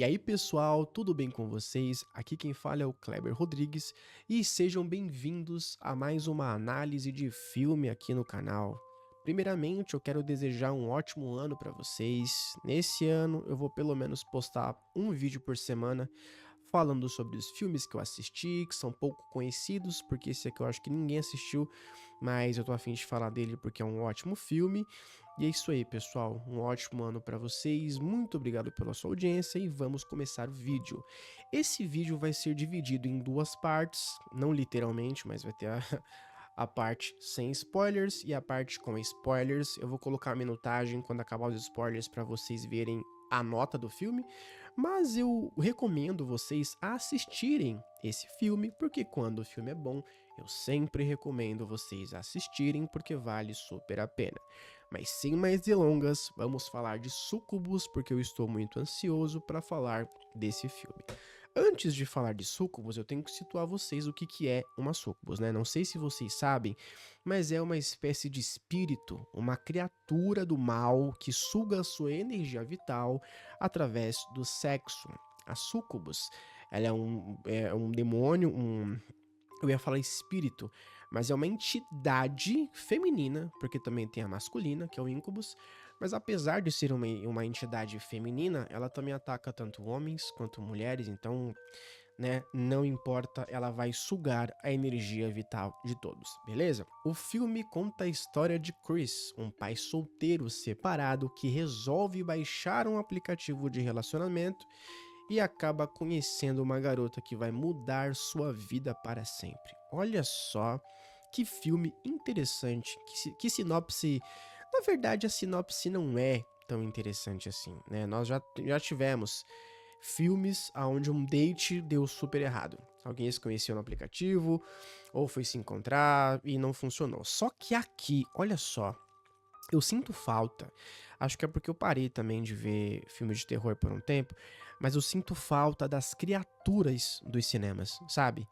E aí, pessoal, tudo bem com vocês? Aqui quem fala é o Kleber Rodrigues e sejam bem-vindos a mais uma análise de filme aqui no canal. Primeiramente, eu quero desejar um ótimo ano para vocês. Nesse ano, eu vou pelo menos postar um vídeo por semana falando sobre os filmes que eu assisti, que são pouco conhecidos, porque esse aqui eu acho que ninguém assistiu, mas eu tô a fim de falar dele porque é um ótimo filme. E é isso aí, pessoal. Um ótimo ano para vocês. Muito obrigado pela sua audiência e vamos começar o vídeo. Esse vídeo vai ser dividido em duas partes, não literalmente, mas vai ter a parte sem spoilers e a parte com spoilers. Eu vou colocar a minutagem quando acabar os spoilers para vocês verem a nota do filme, mas eu recomendo vocês a assistirem esse filme, porque quando o filme é bom, eu sempre recomendo vocês assistirem, porque vale super a pena. Mas sem mais delongas, vamos falar de Succubus, porque eu estou muito ansioso para falar desse filme. Antes de falar de Succubus, eu tenho que situar vocês o que é uma Succubus, né? Não sei se vocês sabem, mas é uma espécie de espírito, uma criatura do mal que suga a sua energia vital através do sexo. A Succubus, ela é um demônio, eu ia falar espírito, mas é uma entidade feminina, porque também tem a masculina, que é o Incubus, mas apesar de ser uma entidade feminina, ela também ataca tanto homens quanto mulheres, então, né, não importa, ela vai sugar a energia vital de todos, beleza? O filme conta a história de Chris, um pai solteiro separado que resolve baixar um aplicativo de relacionamento e acaba conhecendo uma garota que vai mudar sua vida para sempre. Olha só que filme interessante, que sinopse. Na verdade, a sinopse não é tão interessante assim, né? Nós já tivemos filmes onde um date deu super errado. Alguém se conheceu no aplicativo, ou foi se encontrar e não funcionou. Só que aqui, olha só, eu sinto falta, acho que é porque eu parei também de ver filmes de terror por um tempo, mas eu sinto falta das criaturas dos cinemas, sabe?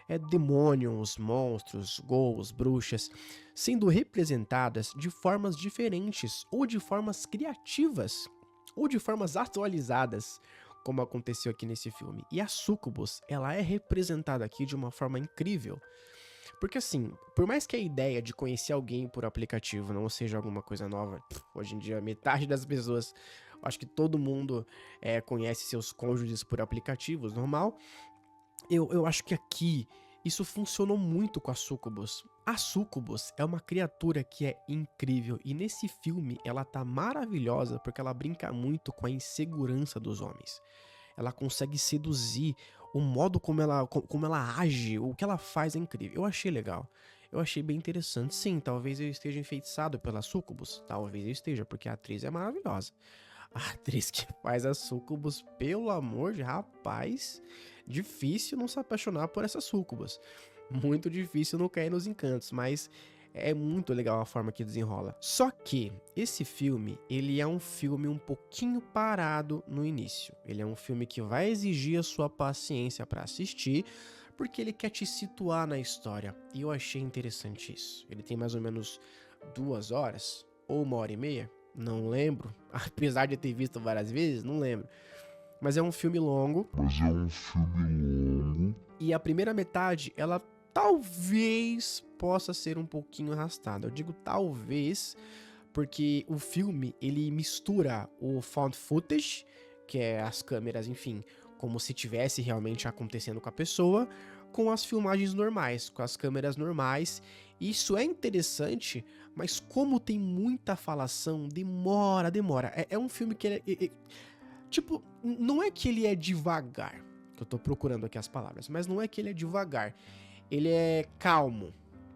É demônios, monstros, ghouls, bruxas, sendo representadas de formas diferentes, ou de formas criativas, ou de formas atualizadas, como aconteceu aqui nesse filme. E a Succubus, ela é representada aqui de uma forma incrível. Porque assim, por mais que a ideia de conhecer alguém por aplicativo não seja alguma coisa nova, hoje em dia metade das pessoas, acho que todo mundo conhece seus cônjuges por aplicativos, normal. Eu acho que aqui isso funcionou muito com a Succubus. A Succubus é uma criatura que é incrível e nesse filme ela tá maravilhosa porque ela brinca muito com a insegurança dos homens. Ela consegue seduzir, o modo como ela age, o que ela faz é incrível. Eu achei legal. Eu achei bem interessante. Sim, talvez eu esteja enfeitiçado pela Succubus. Talvez eu esteja, porque a atriz é maravilhosa. A atriz que faz a Succubus, pelo amor de rapaz, difícil não se apaixonar por essa Succubus. Muito difícil não cair nos encantos, mas é muito legal a forma que desenrola. Só que esse filme, ele é um filme um pouquinho parado no início. Ele é um filme que vai exigir a sua paciência para assistir, porque ele quer te situar na história. E eu achei interessante isso. Ele tem mais ou menos 2 horas ou 1 hora e meia, não lembro. Apesar de ter visto várias vezes, não lembro. Mas é um filme longo. E a primeira metade, ela talvez possa ser um pouquinho arrastada. Eu digo talvez, porque o filme, ele mistura o found footage, que é as câmeras, enfim, como se tivesse realmente acontecendo com a pessoa, com as filmagens normais, com as câmeras normais. Isso é interessante, mas como tem muita falação, demora. É um filme que tipo, não é que ele é devagar, que eu tô procurando aqui as palavras, mas não é que ele é devagar. Ele é calmo.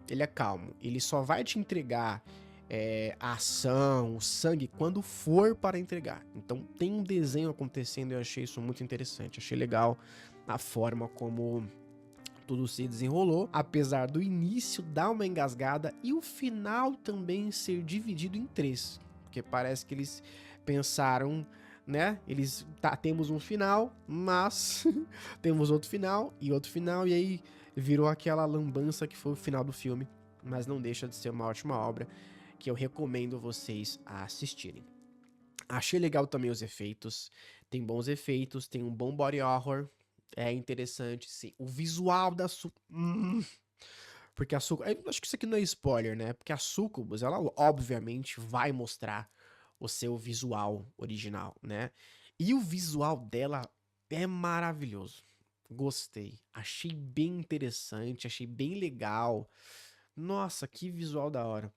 Ele é calmo. Ele só vai te entregar a ação, o sangue, quando for para entregar. Então tem um desenho acontecendo e eu achei isso muito interessante. Achei legal a forma como tudo se desenrolou, apesar do início dar uma engasgada e o final também ser dividido em três. Porque parece que eles pensaram, né? Temos um final, mas temos outro final, e aí virou aquela lambança que foi o final do filme. Mas não deixa de ser uma ótima obra que eu recomendo vocês a assistirem. Achei legal também os efeitos. Tem bons efeitos, tem um bom body horror. É interessante, sim. O visual da porque a Sucubus. Acho que isso aqui não é spoiler, né? Porque a Sucubus, ela obviamente vai mostrar o seu visual original, né? E o visual dela é maravilhoso. Gostei. Achei bem interessante, achei bem legal. Nossa, que visual da hora.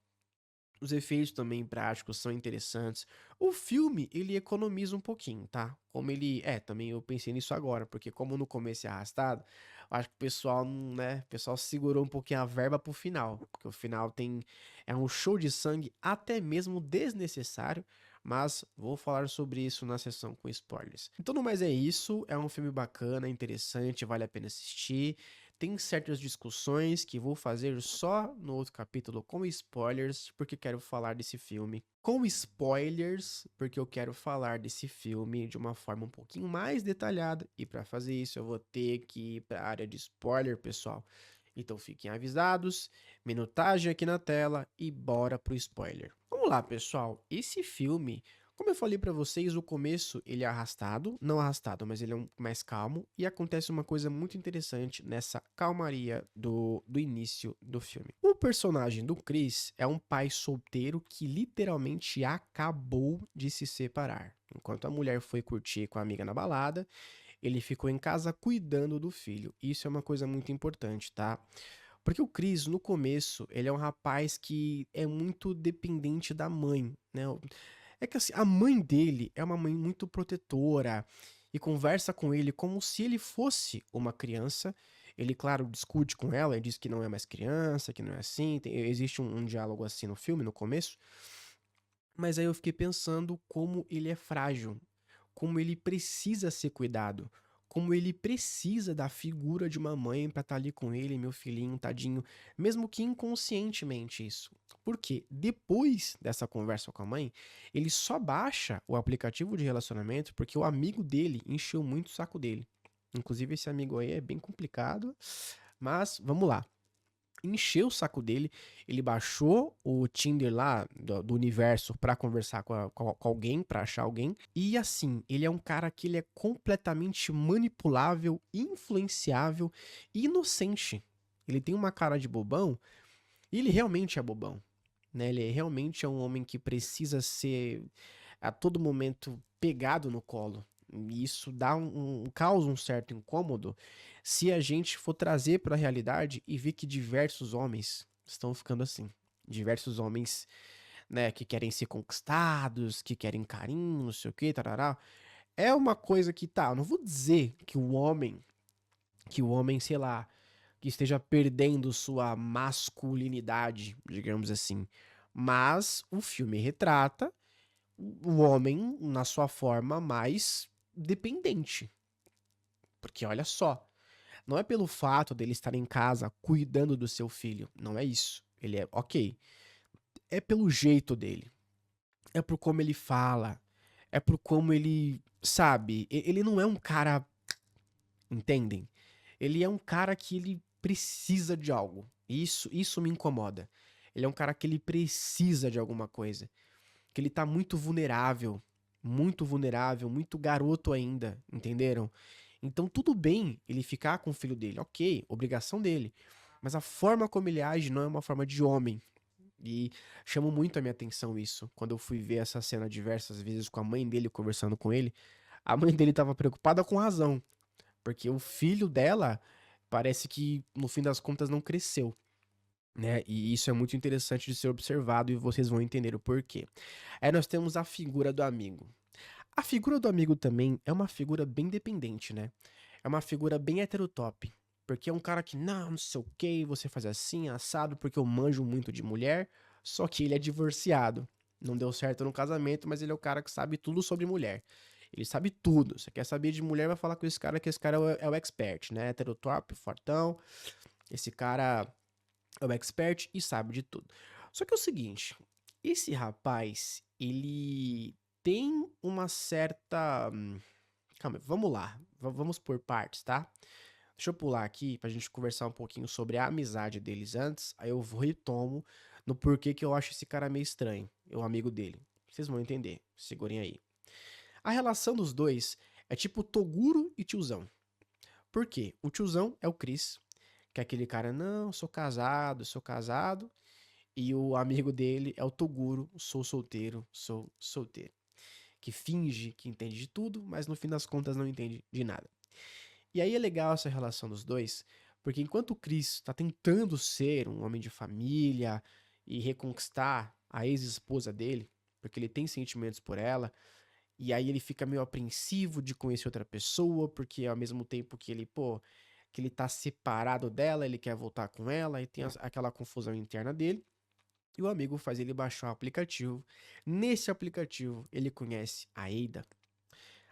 Os efeitos também práticos são interessantes. O filme, ele economiza um pouquinho, tá? Como ele. É, também eu pensei nisso agora, porque como no começo é arrastado, eu acho que o pessoal, né? O pessoal segurou um pouquinho a verba pro final. Porque o final tem. É um show de sangue, até mesmo desnecessário. Mas vou falar sobre isso na sessão com spoilers. Então, no mais é isso. É um filme bacana, interessante, vale a pena assistir. Tem certas discussões que vou fazer só no outro capítulo com spoilers, porque quero falar desse filme com spoilers, porque eu quero falar desse filme de uma forma um pouquinho mais detalhada. E para fazer isso, eu vou ter que ir para a área de spoiler, pessoal. Então fiquem avisados, minutagem aqui na tela e bora pro spoiler. Vamos lá, pessoal. Esse filme, como eu falei pra vocês, o começo ele é arrastado, não arrastado, mas ele é mais calmo e acontece uma coisa muito interessante nessa calmaria do início do filme. O personagem do Chris é um pai solteiro que literalmente acabou de se separar. Enquanto a mulher foi curtir com a amiga na balada, ele ficou em casa cuidando do filho. Isso é uma coisa muito importante, tá? Porque o Chris, no começo, ele é um rapaz que é muito dependente da mãe, né? É que assim, a mãe dele é uma mãe muito protetora e conversa com ele como se ele fosse uma criança. Ele, claro, discute com ela e diz que não é mais criança, que não é assim. Existe um diálogo assim no filme, no começo. Mas aí eu fiquei pensando como ele é frágil, como ele precisa ser cuidado, como ele precisa da figura de uma mãe pra estar ali com ele, meu filhinho, tadinho, mesmo que inconscientemente isso. Porque depois dessa conversa com a mãe, ele só baixa o aplicativo de relacionamento porque o amigo dele encheu muito o saco dele. Inclusive, esse amigo aí é bem complicado, mas vamos lá. Encheu o saco dele, ele baixou o Tinder lá do universo pra conversar com alguém, pra achar alguém. E assim, ele é um cara que ele é completamente manipulável, influenciável e inocente. Ele tem uma cara de bobão e ele realmente é bobão, né? Ele realmente é um homem que precisa ser a todo momento pegado no colo. E isso causa um certo incômodo se a gente for trazer para a realidade e ver que diversos homens estão ficando assim. Diversos homens, né, que querem ser conquistados, que querem carinho, não sei o que, tarará. É uma coisa que, tá, eu não vou dizer que o homem, sei lá, que esteja perdendo sua masculinidade, digamos assim. Mas o filme retrata o homem na sua forma mais dependente. Porque olha só, não é pelo fato dele estar em casa cuidando do seu filho, não é isso. Ele é ok. É pelo jeito dele. É por como ele fala. É por como ele, sabe, ele não é um cara, entendem? Ele é um cara que ele precisa de algo. Isso me incomoda. Ele é um cara que ele precisa de alguma coisa. Que ele tá muito vulnerável, muito garoto ainda, entenderam? Então tudo bem ele ficar com o filho dele, ok, obrigação dele. Mas a forma como ele age não é uma forma de homem. E chamou muito a minha atenção isso. Quando eu fui ver essa cena diversas vezes com a mãe dele conversando com ele, a mãe dele tava preocupada com razão, porque o filho dela parece que no fim das contas não cresceu, né? E isso é muito interessante de ser observado e vocês vão entender o porquê. Aí nós temos a figura do amigo. A figura do amigo também é uma figura bem dependente, né? É uma figura bem heterotop. Porque é um cara que, não sei o que, você faz assim, assado, porque eu manjo muito de mulher, só que ele é divorciado. Não deu certo no casamento, mas ele é o cara que sabe tudo sobre mulher. Ele sabe tudo. Você quer saber de mulher, vai falar com esse cara, que esse cara é o expert, né? Heterotop, fortão. Esse cara é o expert e sabe de tudo. Só que é o seguinte, esse rapaz, ele tem uma certa. Calma, vamos lá. Vamos por partes, tá? Deixa eu pular aqui pra gente conversar um pouquinho sobre a amizade deles antes. Aí eu retomo no porquê que eu acho esse cara meio estranho. O amigo dele. Vocês vão entender. Segurem aí. A relação dos dois é tipo Toguro e tiozão. Por quê? O tiozão é o Chris, que é aquele cara, não, sou casado. E o amigo dele é o Toguro, sou solteiro, sou solteiro. Que finge que entende de tudo, mas no fim das contas não entende de nada. E aí é legal essa relação dos dois, porque enquanto o Chris está tentando ser um homem de família e reconquistar a ex-esposa dele, porque ele tem sentimentos por ela, e aí ele fica meio apreensivo de conhecer outra pessoa, porque ao mesmo tempo que ele, pô, que ele tá separado dela, ele quer voltar com ela, e tem aquela confusão interna dele. E o amigo faz ele baixar o aplicativo. Nesse aplicativo, ele conhece a Eida.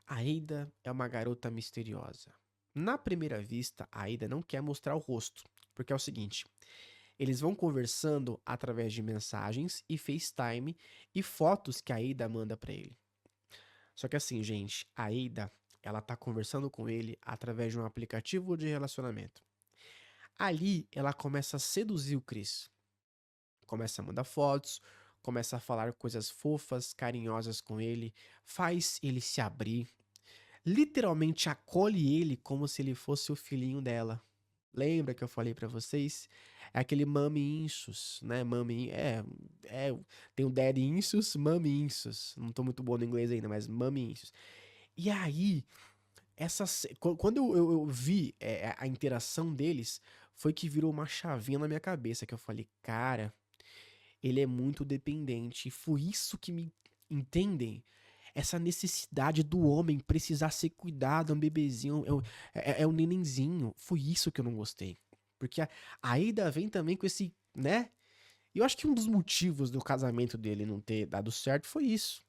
A Eida é uma garota misteriosa. Na primeira vista, a Aida não quer mostrar o rosto, porque é o seguinte: eles vão conversando através de mensagens e FaceTime e fotos que a Aida manda pra ele. Só que assim, gente, a Aida, ela tá conversando com ele através de um aplicativo de relacionamento. Ali, ela começa a seduzir o Chris. Começa a mandar fotos, começa a falar coisas fofas, carinhosas com ele, faz ele se abrir, literalmente acolhe ele como se ele fosse o filhinho dela. Lembra que eu falei pra vocês? É aquele mami insus, né? Tem o daddy insus, mami insus. Não tô muito bom no inglês ainda, mas mami insus. E aí, quando eu vi a interação deles, foi que virou uma chavinha na minha cabeça, que eu falei, cara, ele é muito dependente. E foi isso que me entendem? Essa necessidade do homem precisar ser cuidado, é um bebezinho, é um nenenzinho. Foi isso que eu não gostei. Porque a Aida vem também com esse, né? E eu acho que um dos motivos do casamento dele não ter dado certo foi isso.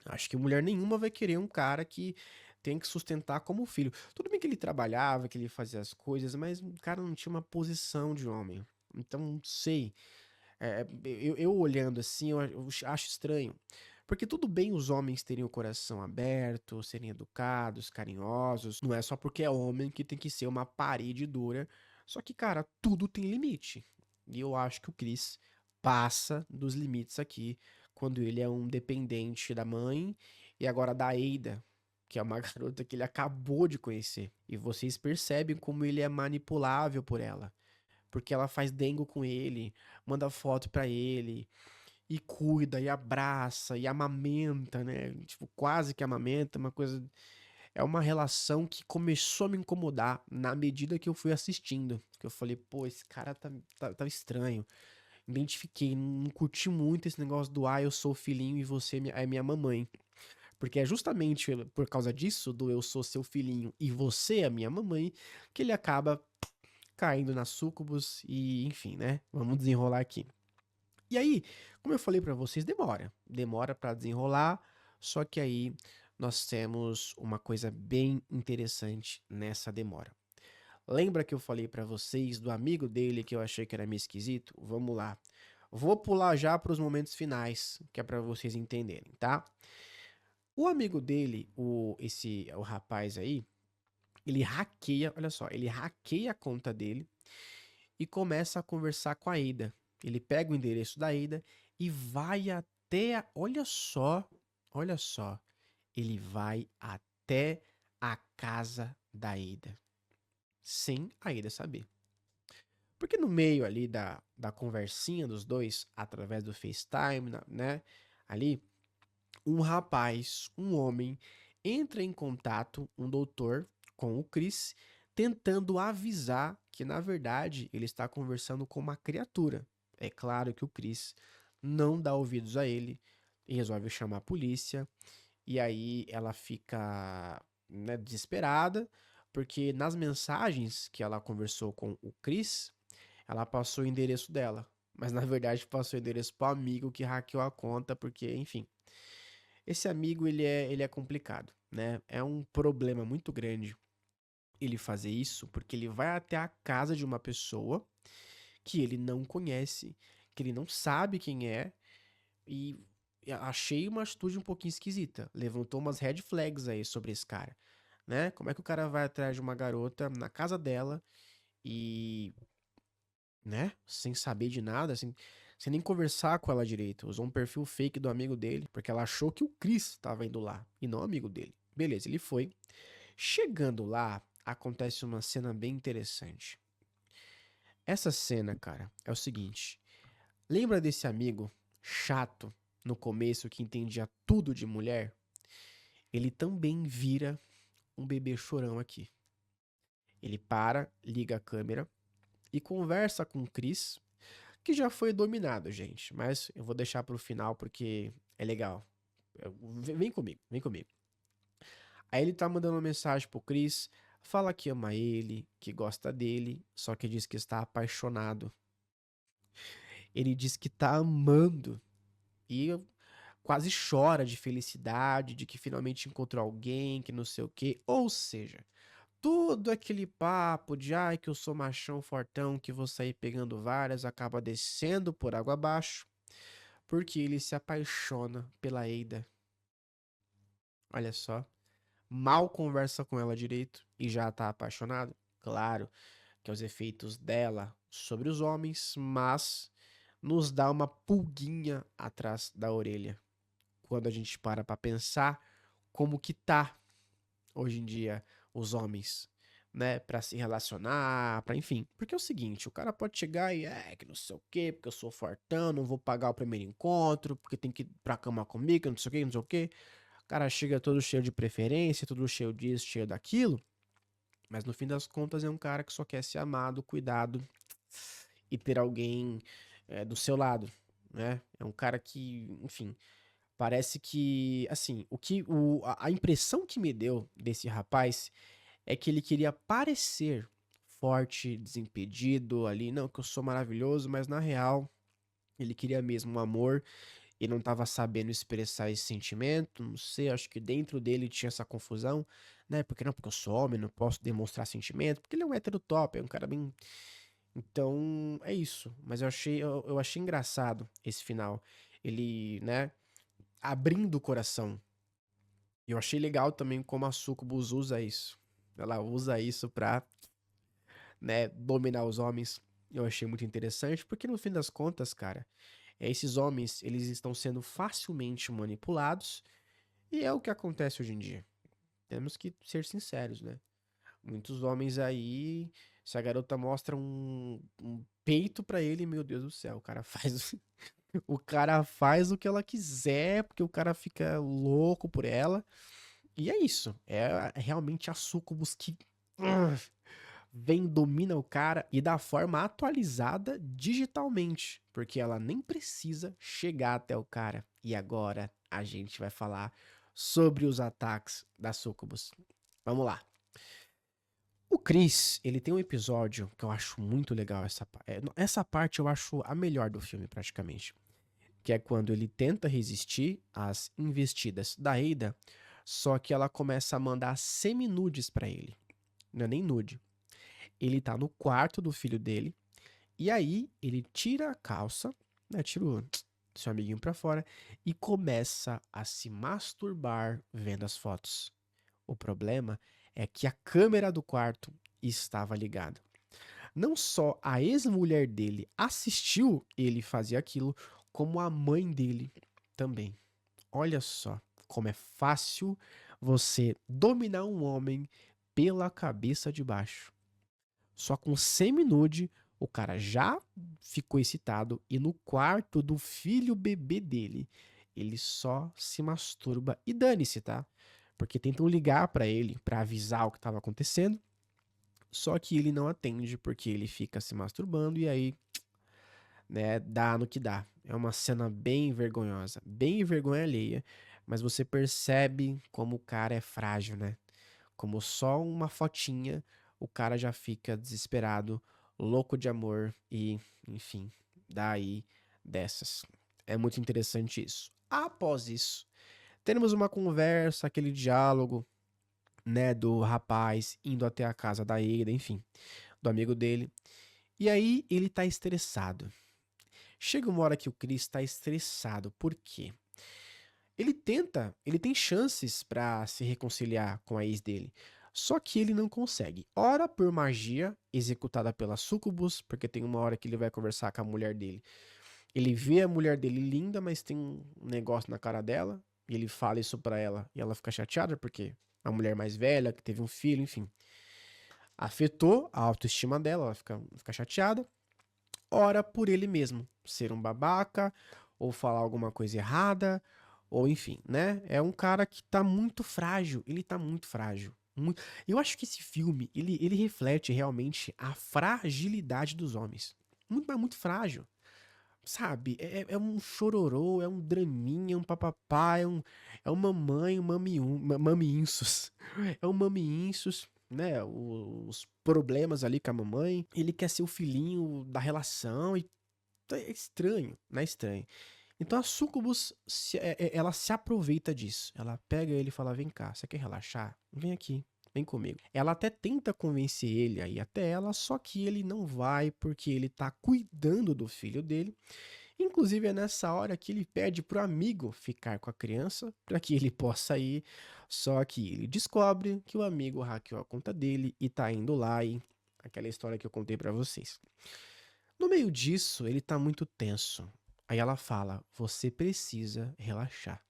Acho que mulher nenhuma vai querer um cara que tem que sustentar como filho. Tudo bem que ele trabalhava, que ele fazia as coisas, mas o cara não tinha uma posição de homem. Então, não sei. Eu olhando assim, eu acho estranho. Porque tudo bem os homens terem o coração aberto, serem educados, carinhosos. Não é só porque é homem que tem que ser uma parede dura. Só que, cara, tudo tem limite. E eu acho que o Chris passa dos limites aqui, quando ele é um dependente da mãe e agora da Ada, que é uma garota que ele acabou de conhecer. E vocês percebem como ele é manipulável por ela. Porque ela faz dengo com ele, manda foto pra ele, e cuida, e abraça, e amamenta, né? Tipo, quase que amamenta, uma coisa. É uma relação que começou a me incomodar na medida que eu fui assistindo. Que eu falei, pô, esse cara tá estranho. Identifiquei, não curti muito esse negócio do eu sou o filhinho e você é minha mamãe. Porque é justamente por causa disso, do eu sou seu filhinho e você é minha mamãe, que ele acaba caindo na sucubus e, enfim, né? Vamos desenrolar aqui. E aí, como eu falei pra vocês, demora pra desenrolar, só que aí nós temos uma coisa bem interessante nessa demora. Lembra que eu falei pra vocês do amigo dele que eu achei que era meio esquisito? Vamos lá. Vou pular já pros momentos finais, que é pra vocês entenderem, tá? O amigo dele, o rapaz aí, ele hackeia, olha só, ele hackeia a conta dele e começa a conversar com a Ada. Ele pega o endereço da Ada e vai até olha só, ele vai até a casa da Ada, sem a Ada saber. Porque no meio ali da conversinha dos dois, através do FaceTime, né, ali, um rapaz, um homem, entra em contato, um doutor, com o Chris, tentando avisar que, na verdade, ele está conversando com uma criatura. É claro que o Chris não dá ouvidos a ele e resolve chamar a polícia. E aí ela fica, né, desesperada, porque nas mensagens que ela conversou com o Chris, ela passou o endereço dela. Mas na verdade passou o endereço pro amigo que hackeou a conta, porque, enfim, esse amigo, ele é complicado, né? É um problema muito grande ele fazer isso, porque ele vai até a casa de uma pessoa que ele não conhece, que ele não sabe quem é, e achei uma atitude um pouquinho esquisita. Levantou umas red flags aí sobre esse cara, né? Como é que o cara vai atrás de uma garota na casa dela e, né, sem saber de nada, assim, sem nem conversar com ela direito. Usou um perfil fake do amigo dele, porque ela achou que o Chris estava indo lá, e não o amigo dele. Beleza, ele foi. Chegando lá, acontece uma cena bem interessante. Essa cena, cara, é o seguinte. Lembra desse amigo chato no começo que entendia tudo de mulher? Ele também vira um bebê chorão aqui. Ele para, liga a câmera e conversa com o Chris, que já foi dominado, gente. Mas eu vou deixar pro final porque é legal. Vem comigo, vem comigo. Aí ele tá mandando uma mensagem pro Chris, fala que ama ele, que gosta dele, só que diz que está apaixonado. Ele diz que tá amando e quase chora de felicidade, de que finalmente encontrou alguém, que não sei o quê. Ou seja, tudo aquele papo de ai que eu sou machão fortão, que vou sair pegando várias, acaba descendo por água abaixo, porque ele se apaixona pela Eida. Olha só, mal conversa com ela direito e já tá apaixonado. Claro que é os efeitos dela sobre os homens, mas nos dá uma pulguinha atrás da orelha quando a gente para pra pensar como que tá hoje em dia os homens, né, pra se relacionar, pra enfim. Porque é o seguinte, o cara pode chegar e que não sei o quê, porque eu sou fortão, não vou pagar o primeiro encontro, porque tem que ir pra cama comigo, não sei o quê, não sei o quê. O cara chega todo cheio de preferência, todo cheio disso, cheio daquilo, mas no fim das contas é um cara que só quer ser amado, cuidado e ter alguém do seu lado, né? É um cara que, enfim, parece que, assim, a impressão que me deu desse rapaz é que ele queria parecer forte, desimpedido ali, não, que eu sou maravilhoso, mas na real ele queria mesmo um amor e não estava sabendo expressar esse sentimento, não sei, acho que dentro dele tinha essa confusão, né? Porque não, porque eu sou homem, não posso demonstrar sentimento, porque ele é um hétero top, é um cara bem. Então, é isso. Mas eu achei engraçado esse final. Ele, né, abrindo o coração. E eu achei legal também como a Sucubus usa isso. Ela usa isso pra, né, dominar os homens. Eu achei muito interessante, porque no fim das contas, cara, esses homens, eles estão sendo facilmente manipulados, e é o que acontece hoje em dia. Temos que ser sinceros, né? Muitos homens aí, se a garota mostra um peito pra ele, meu Deus do céu, o cara faz, o cara faz o que ela quiser, porque o cara fica louco por ela. E é isso. É realmente a Sucubus que vem, domina o cara e da forma atualizada digitalmente. Porque ela nem precisa chegar até o cara. E agora a gente vai falar sobre os ataques da Sucubus. Vamos lá. O Chris, ele tem um episódio que eu acho muito legal. Essa parte eu acho a melhor do filme, praticamente. Que é quando ele tenta resistir às investidas da Ada, só que ela começa a mandar semi-nudes pra ele. Não é nem nude. Ele tá no quarto do filho dele, e aí ele tira a calça, né, tira o seu amiguinho pra fora, e começa a se masturbar vendo as fotos. O problema é que a câmera do quarto estava ligada. Não só a ex-mulher dele assistiu ele fazer aquilo, como a mãe dele também. Olha só como é fácil você dominar um homem pela cabeça de baixo. Só com semi-nude, o cara já ficou excitado e no quarto do filho bebê dele, ele só se masturba e dane-se, tá? Porque tentam ligar pra ele pra avisar o que tava acontecendo, só que ele não atende porque ele fica se masturbando e aí, né, dá no que dá. É uma cena bem vergonhosa, bem vergonha alheia, mas você percebe como o cara é frágil, né? Como só uma fotinha, o cara já fica desesperado, louco de amor e, enfim, daí dessas. É muito interessante isso. Após isso, temos uma conversa, aquele diálogo, né, do rapaz indo até a casa da Ada, enfim, do amigo dele. E aí ele tá estressado. Chega uma hora que o Chris tá estressado. Por quê? Ele tem chances pra se reconciliar com a ex dele. Só que ele não consegue. Ora por magia executada pela Sucubus, porque tem uma hora que ele vai conversar com a mulher dele. Ele vê a mulher dele linda, mas tem um negócio na cara dela, e ele fala isso pra ela, e ela fica chateada porque a mulher mais velha, que teve um filho, enfim, afetou a autoestima dela, ela fica chateada, ora por ele mesmo, ser um babaca, ou falar alguma coisa errada, ou enfim, né? É um cara que tá muito frágil, ele tá muito frágil. Eu acho que esse filme, ele reflete realmente a fragilidade dos homens. Muito, mas muito frágil. Sabe, é um chororô, é um draminha, um papapá, é um mamãe, um mamiinsos. É um mamiinsos, né? Os problemas ali com a mamãe. Ele quer ser o filhinho da relação e é estranho, né? Estranho. Então a Sucubus, ela se aproveita disso. Ela pega ele e fala: vem cá, você quer relaxar? Vem aqui, vem comigo. Ela até tenta convencer ele a ir até ela, só que ele não vai porque ele tá cuidando do filho dele. Inclusive é nessa hora que ele pede pro amigo ficar com a criança para que ele possa ir. Só que ele descobre que o amigo hackeou a conta dele e tá indo lá e aquela história que eu contei para vocês. No meio disso, ele tá muito tenso. Aí ela fala: "Você precisa relaxar."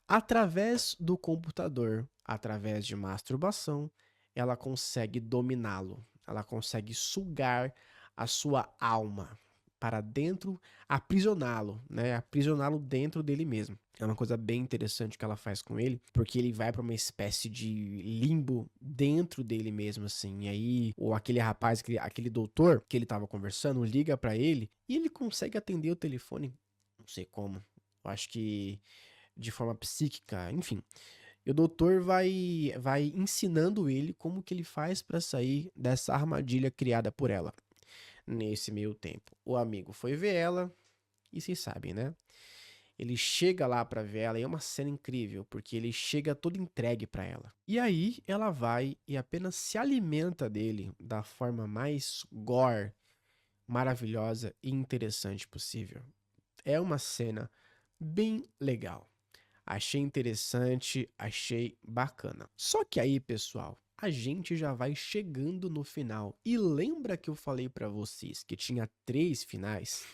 Através do computador, através de masturbação, ela consegue dominá-lo. Ela consegue sugar a sua alma para dentro, aprisioná-lo, né? Aprisioná-lo dentro dele mesmo. É uma coisa bem interessante que ela faz com ele, porque ele vai para uma espécie de limbo dentro dele mesmo, assim. E aí, ou aquele rapaz, aquele doutor que ele tava conversando, liga para ele e ele consegue atender o telefone, não sei como. Eu acho que de forma psíquica, enfim. E o doutor vai ensinando ele como que ele faz para sair dessa armadilha criada por ela. Nesse meio tempo, o amigo foi ver ela e vocês sabem, né? Ele chega lá pra ver ela e é uma cena incrível, porque ele chega todo entregue pra ela. E aí ela vai e apenas se alimenta dele da forma mais gore, maravilhosa e interessante possível. É uma cena bem legal. Achei interessante, achei bacana. Só que aí, pessoal, a gente já vai chegando no final. E lembra que eu falei pra vocês que tinha 3 finais?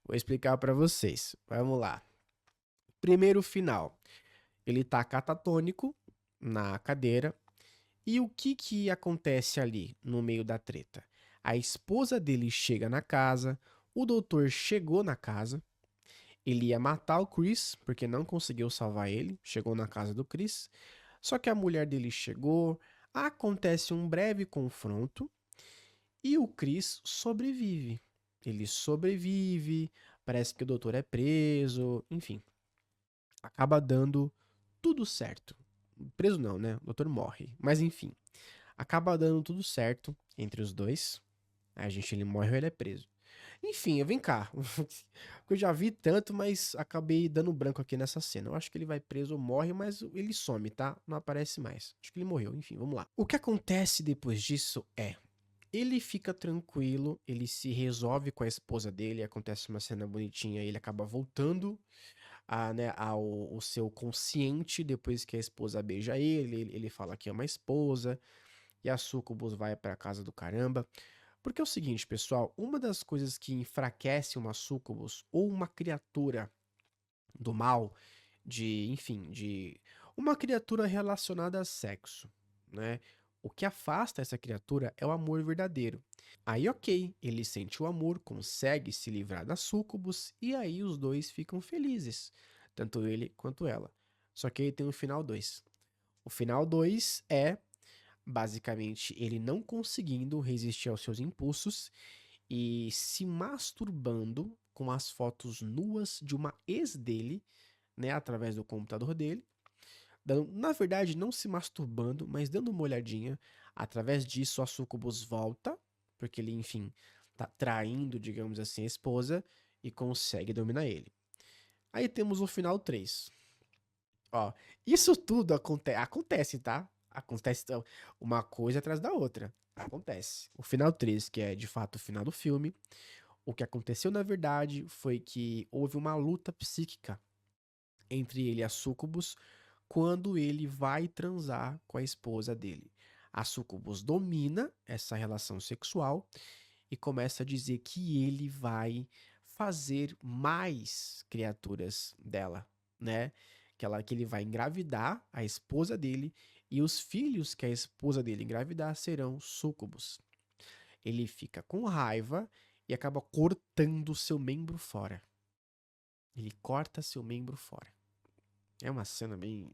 Vou explicar pra vocês. Vamos lá. Primeiro final. Ele tá catatônico na cadeira. E o que que acontece ali no meio da treta? A esposa dele chega na casa, o doutor chegou na casa, ele ia matar o Chris, porque não conseguiu salvar ele. Chegou na casa do Chris. Só que a mulher dele chegou. Acontece um breve confronto. E o Chris sobrevive. Ele sobrevive. Parece que o doutor é preso. Enfim, acaba dando tudo certo. Preso não, né? O doutor morre. Mas enfim, acaba dando tudo certo entre os dois. Ele morre ou ele é preso. Enfim, vem cá. Eu já vi tanto, mas acabei dando branco aqui nessa cena. Eu acho que ele vai preso ou morre, mas ele some, tá? Não aparece mais. Acho que ele morreu. Enfim, vamos lá. O que acontece depois disso é. Ele fica tranquilo, ele se resolve com a esposa dele, acontece uma cena bonitinha, ele acaba voltando né, ao seu consciente depois que a esposa beija ele fala que ama a esposa, e a Sucubus vai pra casa do caramba. Porque é o seguinte, pessoal, uma das coisas que enfraquece uma Sucubus ou uma criatura do mal, enfim, de uma criatura relacionada a sexo, né? O que afasta essa criatura é o amor verdadeiro. Aí, ok, ele sente o amor, consegue se livrar da Sucubus e aí os dois ficam felizes, tanto ele quanto ela. Só que aí tem o final 2. O final 2 é basicamente ele não conseguindo resistir aos seus impulsos e se masturbando com as fotos nuas de uma ex dele, né, através do computador dele. Na verdade, não se masturbando, mas dando uma olhadinha. Através disso, a Sucubus volta, porque ele, enfim, tá traindo, digamos assim, a esposa e consegue dominar ele. Aí temos o final 3. Ó, isso tudo acontece, tá? Acontece uma coisa atrás da outra. Acontece. O final 3, que é de fato o final do filme, o que aconteceu na verdade foi que houve uma luta psíquica entre ele e a Sucubus quando ele vai transar com a esposa dele. A Sucubus domina essa relação sexual e começa a dizer que ele vai fazer mais criaturas dela, né? Que ele vai engravidar a esposa dele e os filhos que a esposa dele engravidar serão súcubos. Ele fica com raiva e acaba cortando seu membro fora. Ele corta seu membro fora. É uma cena bem.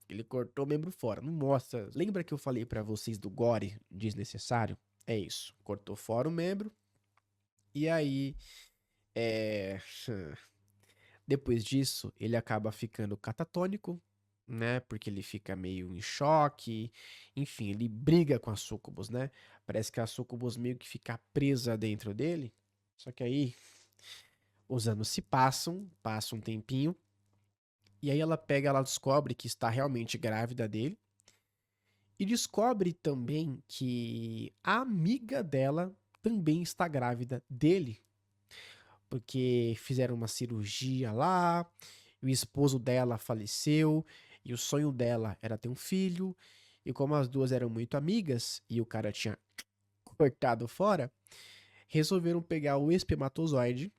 Ele cortou o membro fora, não mostra. Lembra que eu falei pra vocês do gore desnecessário? É isso. Cortou fora o membro. E aí. É. Depois disso, ele acaba ficando catatônico, né? Porque ele fica meio em choque. Enfim, ele briga com a Sucubus, né? Parece que a Sucubus meio que fica presa dentro dele. Só que aí os anos se passam, passa um tempinho. E aí ela descobre que está realmente grávida dele. E descobre também que a amiga dela também está grávida dele. Porque fizeram uma cirurgia lá, e o esposo dela faleceu, e o sonho dela era ter um filho. E como as duas eram muito amigas, e o cara tinha cortado fora, resolveram pegar o espermatozoide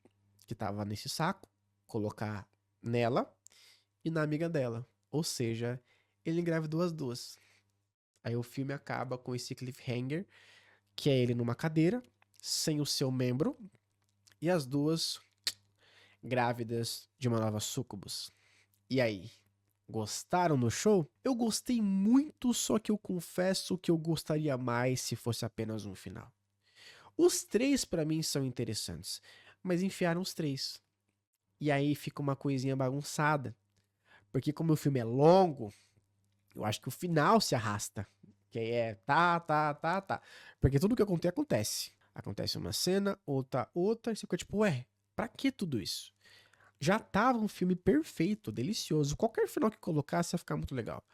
que estava nesse saco, colocar nela e na amiga dela. Ou seja, ele engravidou as duas. Aí o filme acaba com esse cliffhanger, que é ele numa cadeira, sem o seu membro, e as duas grávidas de uma nova Sucubus. E aí, gostaram do show? Eu gostei muito, só que eu confesso que eu gostaria mais se fosse apenas um final. Os três pra mim são interessantes, mas enfiaram os três. E aí fica uma coisinha bagunçada, porque como o filme é longo, eu acho que o final se arrasta. Que aí é tá. Porque tudo que acontece. Acontece uma cena, outra, e você fica tipo, ué, pra que tudo isso? Já tava um filme perfeito, delicioso. Qualquer final que colocasse ia ficar muito legal.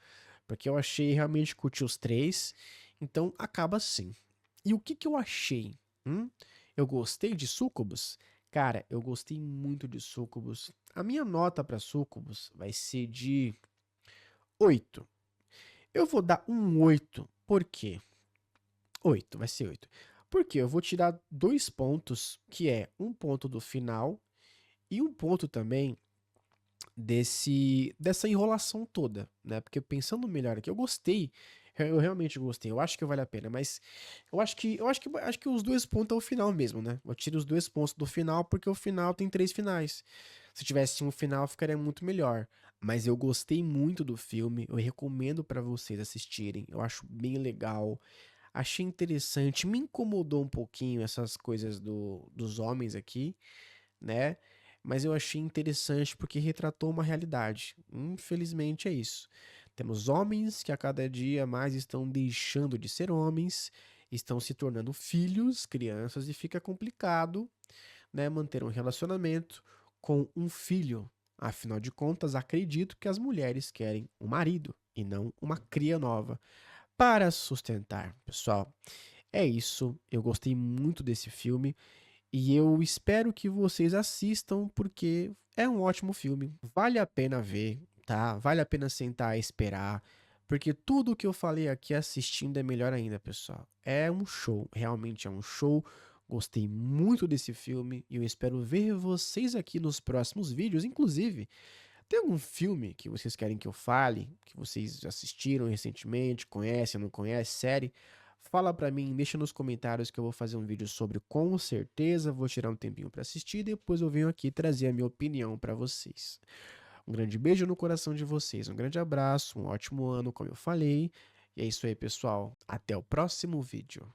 Porque eu achei realmente curti os três. Então acaba assim. E o que eu achei? Eu gostei de Sucubus? Cara, eu gostei muito de Sucubus. A minha nota pra Sucubus vai ser de 8. Eu vou dar um 8. Por quê? 8, vai ser 8. Porque eu vou tirar 2 pontos, que é um ponto do final e um ponto também dessa enrolação toda, né? Porque pensando melhor aqui, eu gostei, eu realmente gostei. Eu acho que vale a pena, mas eu acho que os 2 pontos é o final mesmo, né? Eu tiro os 2 pontos do final porque o final tem 3 finais. Se tivesse um final, ficaria muito melhor. Mas eu gostei muito do filme, eu recomendo pra vocês assistirem. Eu acho bem legal. Achei interessante, me incomodou um pouquinho essas coisas dos homens aqui, né? Mas eu achei interessante porque retratou uma realidade. Infelizmente é isso. Temos homens que a cada dia mais estão deixando de ser homens, estão se tornando filhos, crianças, e fica complicado, né, manter um relacionamento com um filho. Afinal de contas, acredito que as mulheres querem um marido e não uma cria nova para sustentar. Pessoal, é isso. Eu gostei muito desse filme. E eu espero que vocês assistam porque é um ótimo filme. Vale a pena ver, tá? Vale a pena sentar e esperar, porque tudo que eu falei aqui assistindo é melhor ainda, pessoal. É um show, realmente é um show. Gostei muito desse filme e eu espero ver vocês aqui nos próximos vídeos. Inclusive, tem algum filme que vocês querem que eu fale, que vocês assistiram recentemente, conhecem, não conhecem, série? Fala pra mim, deixa nos comentários que eu vou fazer um vídeo sobre com certeza, vou tirar um tempinho pra assistir e depois eu venho aqui trazer a minha opinião pra vocês. Um grande beijo no coração de vocês, um grande abraço, um ótimo ano, como eu falei. E é isso aí, pessoal. Até o próximo vídeo.